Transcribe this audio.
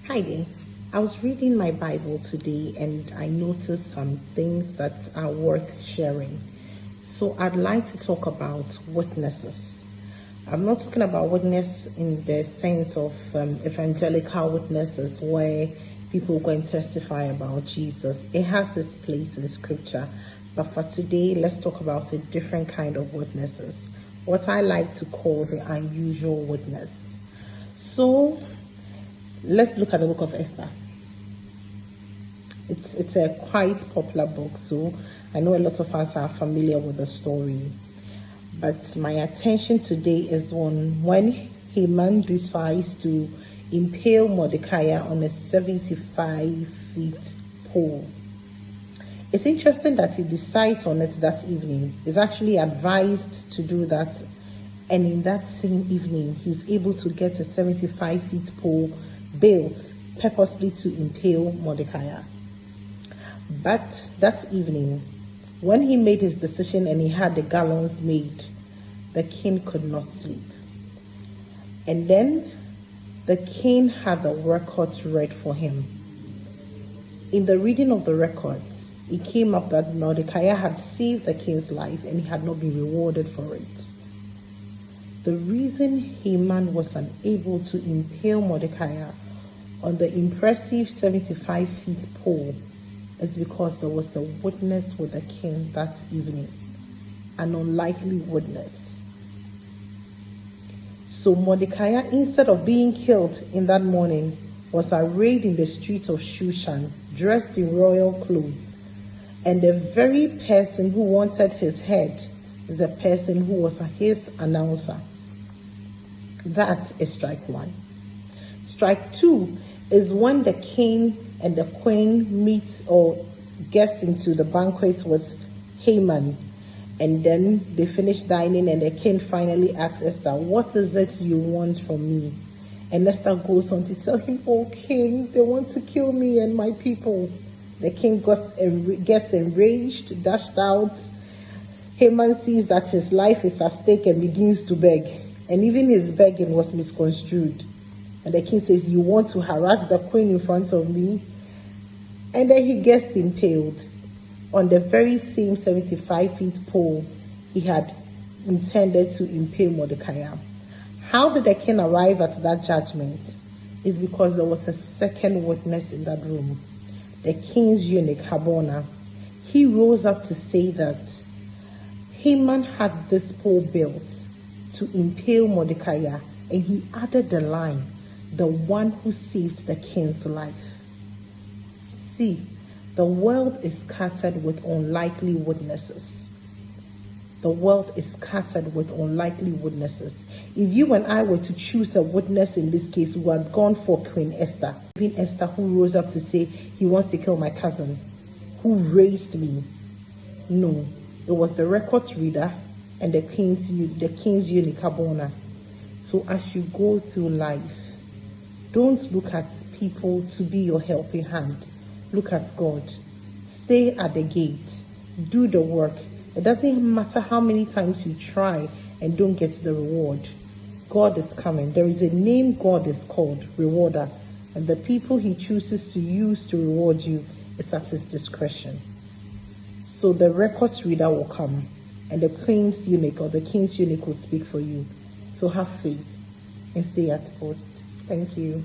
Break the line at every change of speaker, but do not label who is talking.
Hi there. I was reading my Bible today and I noticed some things that are worth sharing. So I'd like to talk about witnesses. I'm not talking about witness in the sense of evangelical witnesses where people go and testify about Jesus. It has its place in scripture. But for today, let's talk about a different kind of witnesses. What I like to call the unusual witness. So let's look at the book of Esther. It's a quite popular book, so I know a lot of us are familiar with the story. But my attention today is on when Haman decides to impale Mordecai on a 75-foot pole. It's interesting that he decides on it that evening. He's actually advised to do that, and in that same evening, he's able to get a 75-foot pole built purposely to impale Mordecai. But that evening, when he made his decision and he had the gallows made, the king could not sleep. And then the king had the records read for him. In the reading of the records, it came up that Mordecai had saved the king's life and he had not been rewarded for it. The reason Haman was unable to impale Mordecai on the impressive 75-foot pole is because there was a witness with the king that evening, an unlikely witness. So Mordecai, instead of being killed in that morning, was arrayed in the streets of Shushan, dressed in royal clothes. And the very person who wanted his head is the person who was his announcer. That is strike one. Strike two is when the king and the queen meets or gets into the banquet with Haman. And then they finish dining and the king finally asks Esther, "What is it you want from me?" And Esther goes on to tell him, "Oh king, they want to kill me and my people." The king gets enraged, dashed out. Haman sees that his life is at stake and begins to beg. And even his begging was misconstrued. And the king says, "You want to harass the queen in front of me?" And then he gets impaled on the very same 75-foot pole he had intended to impale Mordecai. How did the king arrive at that judgment? Is because there was a second witness in that room. The king's eunuch, Habona. He rose up to say that Haman had this pole built to impale Mordecai, and he added the line, "the one who saved the king's life." See, the world is scattered with unlikely witnesses. The world is scattered with unlikely witnesses. If you and I were to choose a witness in this case, we had gone for Queen Esther. Even Esther, who rose up to say, "He wants to kill my cousin, who raised me." No, it was the records reader and the king's eunuch, Habona. So as you go through life, don't look at people to be your helping hand. Look at God. Stay at the gate. Do the work. It doesn't matter how many times you try and don't get the reward. God is coming. There is a name God is called, Rewarder. And the people he chooses to use to reward you is at his discretion. So the records reader will come and the queen's eunuch or the king's eunuch will speak for you. So have faith and stay at post. Thank you.